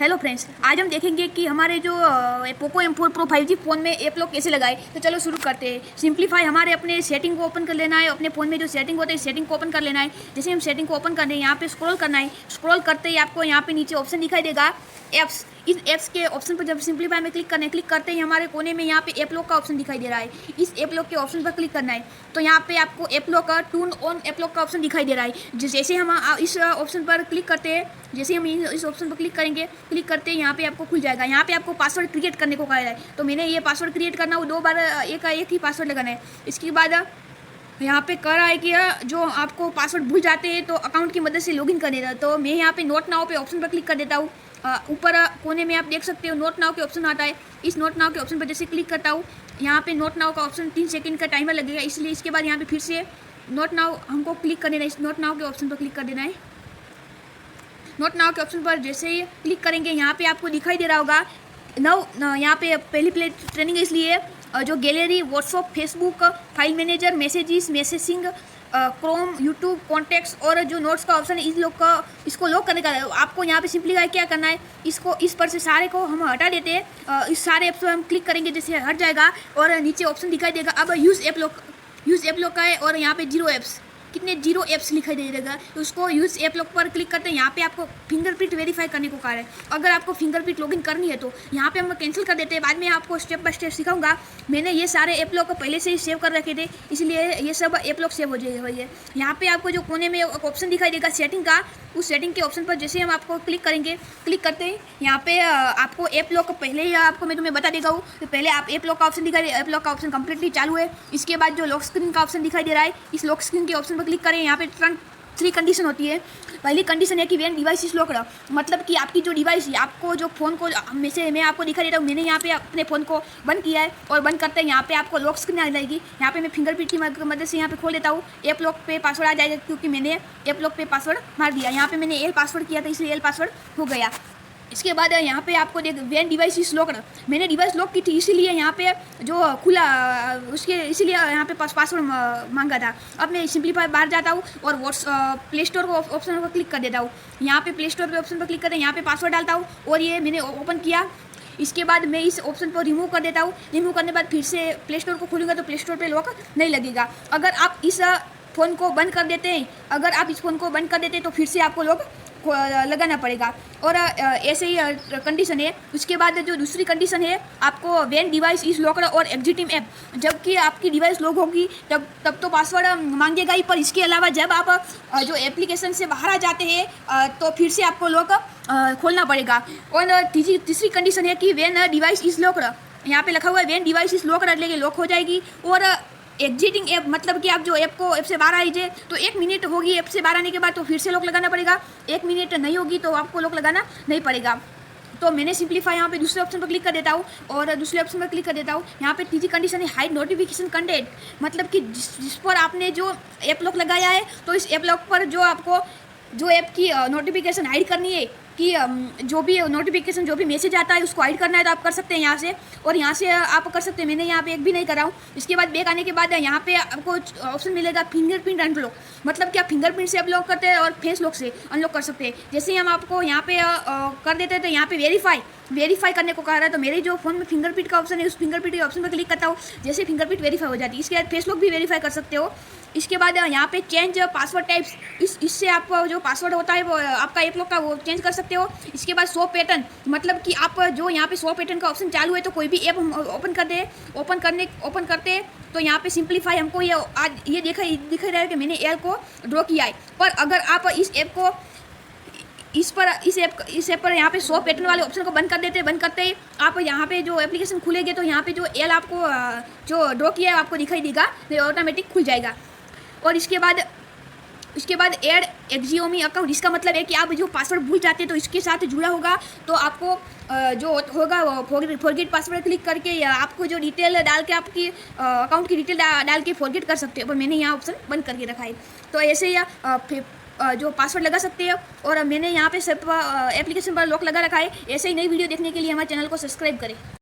Hello friends, आज हम देखेंगे कि हमारे जो Poco M4 Pro 5G phone में ऐप लॉक कैसे लगाए। तो चलो शुरू करते हैं। सिंपलीफाई हमारे अपने सेटिंग को ओपन कर लेना है। अपने फ़ोन में जो सेटिंग होता है सेटिंग को ओपन कर लेना है। जैसे हम सेटिंग को ओपन कर रहे हैं, यहाँ पे स्क्रॉल करना है। स्क्रॉल करते ही आपको यहाँ पे नीचे ऑप्शन दिखाई देगा ऐप्स। इस ऐप्स के ऑप्शन पर जब सिंपलीफाई में क्लिक करते ही हमारे कोने में यहाँ पे ऐप लॉक का ऑप्शन दिखाई दे रहा है। इस ऐप लॉक के ऑप्शन पर क्लिक करना है। तो यहाँ पे आपको ऐप लॉक का टर्न ऑन ऐप लॉक का ऑप्शन दिखाई दे रहा है। जैसे हम इस ऑप्शन पर क्लिक करते हैं, जैसे हम इस ऑप्शन पर क्लिक करेंगे, क्लिक करते हैं यहाँ पे आपको खुल जाएगा। यहाँ पे आपको पासवर्ड क्रिएट करने को कहा है। तो मैंने ये पासवर्ड क्रिएट करना वो 2 बार एक ही पासवर्ड लगाना है। इसके बाद यहाँ पे कह रहा है कि जो आपको पासवर्ड भूल जाते हैं तो अकाउंट की मदद से लॉगिन कर देता। तो मैं यहाँ पे नोट नाउ पे ऑप्शन पर क्लिक कर देता हूँ। ऊपर कोने में आप देख सकते हो नोट नाउ के ऑप्शन आता है। इस नोट नाउ के ऑप्शन पर जैसे क्लिक करता हूँ, यहाँ पे नोट नाउ का ऑप्शन 3 सेकंड का टाइमर लगेगा, इसलिए इसके बाद यहाँ पे फिर से नोट नाउ हमको क्लिक कर देना है। इस नोट नाउ के ऑप्शन पर क्लिक कर देना है। नोट नाउ के ऑप्शन पर जैसे ही क्लिक करेंगे, यहाँ पे आपको दिखाई दे रहा होगा यहाँ पे पहली प्ले ट्रेनिंग है, इसलिए जो gallery, WhatsApp, Facebook, file manager, messages, messaging, Chrome, YouTube, contacts और जो नोट्स का ऑप्शन है इसको लॉक करने का है। आपको यहाँ पे सिंपली क्या करना है, इसको इस पर से सारे को हम हटा देते हैं। इस सारे ऐप्स पर हम क्लिक करेंगे, जैसे हट जाएगा और नीचे ऑप्शन दिखाई देगा अब यूज़ ऐप लॉक का है और यहाँ पे 0 ऐप्स, कितने 0 ऐप्स लिखाई दे देगा। तो उसको यूज़ ऐप लॉक पर क्लिक करते हैं। यहाँ पे आपको फिंगरप्रिंट वेरीफाई करने को कहा है। अगर आपको फिंगरप्रिंट लॉगिन करनी है तो यहाँ पे हम कैंसिल कर देते हैं। बाद में आपको स्टेप बाय स्टेप सिखाऊंगा। मैंने ये सारे ऐप लॉक पहले से ही सेव कर रखे थे, इसलिए ये सब ऐप लॉक सेव हो जाएगा। यहाँ पे आपको जो कोने में ऑप्शन दिखाई देगा सेटिंग का, उस सेटिंग के ऑप्शन पर जैसे हम आपको क्लिक करेंगे, क्लिक करते हैं यहाँ पे आपको ऐप लॉक पहले ही आपको मैं तुम्हें बता देगा हूँ। तो पहले आप ऐप लॉक का ऑप्शन दिखाई दे, ऐप लॉक का ऑप्शन कंप्लीटली चालू है। इसके बाद जो लॉक स्क्रीन का ऑप्शन दिखाई दे रहा है, इस लॉक स्क्रीन के ऑप्शन पर क्लिक करें। यहाँ पे 3 कंडीशन होती है। पहली कंडीशन है कि व्हेन डिवाइस इज लॉक्ड, मतलब कि आपकी जो डिवाइस है, आपको जो फ़ोन को मैं आपको दिखा देता हूँ। मैंने यहाँ पे अपने फ़ोन को बंद किया है और बंद करते हैं यहाँ पे आपको लॉक स्क्रीन आ जाएगी। यहाँ पे मैं फिंगरप्रिंट की मदद से यहाँ पे खोल देता हूँ। ऐप लॉक पे पासवर्ड आ जाएगा, क्योंकि मैंने ऐप लॉक पे पासवर्ड मार दिया। यहाँ पे मैंने एल पासवर्ड किया था, इसलिए एल पासवर्ड हो गया। इसके बाद यहाँ पे आपको देख व्हेन डिवाइस इज लॉक्ड, मैंने डिवाइस लॉक की थी, इसीलिए यहाँ पे जो खुला उसके इसीलिए यहाँ पे पासवर्ड मांगा था। अब मैं सिंपलीफाई बाहर जाता हूँ और प्ले स्टोर को ऑप्शन पर क्लिक कर देता हूँ। यहाँ पे प्ले स्टोर पे ऑप्शन पर क्लिक करते हैं, यहाँ पे पासवर्ड डालता हूँ और ये मैंने ओपन किया। इसके बाद मैं इस ऑप्शन पर रिमूव कर देता हूँ। रिमूव करने के बाद फिर से प्ले स्टोर को खोलूँगा तो प्ले स्टोर पर लॉक नहीं लगेगा। अगर आप इस फ़ोन को बंद कर देते हैं, तो फिर से आपको लॉक लगाना पड़ेगा। और ऐसे ही कंडीशन है। उसके बाद जो दूसरी कंडीशन है, आपको व्हेन डिवाइस इज लॉक्ड और एग्जिटिंग ऐप, जबकि आपकी डिवाइस लॉक होगी तब तो पासवर्ड मांगेगा ही, पर इसके अलावा जब आप जो एप्लीकेशन से बाहर आ जाते हैं तो फिर से आपको लॉक खोलना पड़ेगा। और तीसरी कंडीशन है कि व्हेन डिवाइस इज लॉक्ड, यहाँ पे लिखा हुआ है व्हेन डिवाइस इज लॉक्ड, लेकिन लॉक हो जाएगी। और एग्जिटिंग ऐप, मतलब कि आप जो ऐप से बाहर आइए तो 1 मिनट होगी ऐप से बाहर आने के बाद, तो फिर से लॉक लगाना पड़ेगा। 1 मिनट नहीं होगी तो आपको लॉक लगाना नहीं पड़ेगा। तो मैंने सिंपलीफाई यहाँ पे दूसरे ऑप्शन पर क्लिक कर देता हूँ और दूसरे ऑप्शन पर क्लिक कर देता हूँ। यहाँ पे तीसरी कंडीशन है हाइड नोटिफिकेशन कंटेंट, मतलब कि जिस पर आपने जो ऐप लॉक लगाया है, तो इस ऐप लॉक पर जो आपको जो ऐप की नोटिफिकेशन हाइड करनी है, कि जो भी नोटिफिकेशन, जो भी मैसेज आता है उसको हाइड करना है, तो आप कर सकते हैं यहाँ से। और यहाँ से आप कर सकते हैं। मैंने यहाँ पे एक भी नहीं करा हूँ। इसके बाद बैक आने के बाद यहाँ पे आपको ऑप्शन मिलेगा फिंगरप्रिंट अनलॉक, मतलब कि आप फिंगरप्रिंट से अनलॉक करते हैं और फेस लॉक से अनलॉक कर सकते हैं। जैसे ही हम आपको यहाँ पे कर देते हैं तो यहाँ पे वेरीफाई करने को कह रहा है। तो मेरे जो फ़ोन में फिंगरप्रिंट का ऑप्शन है, उस फिंगरप्रिंट के ऑप्शन पर क्लिक करता हूँ, जैसे फिंगरप्रिंट वेरीफाई हो जाती है। इसके बाद फेस लॉक भी वेरीफाई कर सकते हो। इसके बाद यहाँ पे चेंज पासवर्ड टाइप्स, इससे आप जो पासवर्ड होता है वो आपका ऐप लॉक का वो चेंज कर सकते हो। इसके बाद शो पैटर्न, मतलब कि आप जो यहाँ पे शो पैटर्न का ऑप्शन चालू है, तो कोई भी ऐप हम ओपन करते तो यहाँ पे सिंपलीफाई हमको ये आज ये दिख रहा है कि मैंने ऐप को ड्रॉ किया है। पर अगर आप इस ऐप पर यहाँ पे शो पैटर्न वाले ऑप्शन को बंद करते ही आप यहाँ पे जो एप्लीकेशन खुलेंगे तो यहाँ पे जो एल आपको जो ड्रॉ किया है आपको दिखाई देगा, तो ऑटोमेटिक खुल जाएगा। और इसके बाद ऐड एक्जियोमी अकाउंट, इसका मतलब है कि आप जो पासवर्ड भूल जाते हैं तो इसके साथ जुड़ा होगा, तो आपको जो होगा फॉरगेट पासवर्ड क्लिक करके या आपको जो डिटेल डाल के आपकी अकाउंट की डिटेल डाल के फॉरगेट कर सकते हो। पर मैंने यहाँ ऑप्शन बंद करके रखा है। तो ऐसे ही जो पासवर्ड लगा सकते हो। और मैंने यहाँ पे सब एप्लीकेशन पर लॉक लगा रखा है। ऐसे ही नई वीडियो देखने के लिए हमारे चैनल को सब्सक्राइब करें।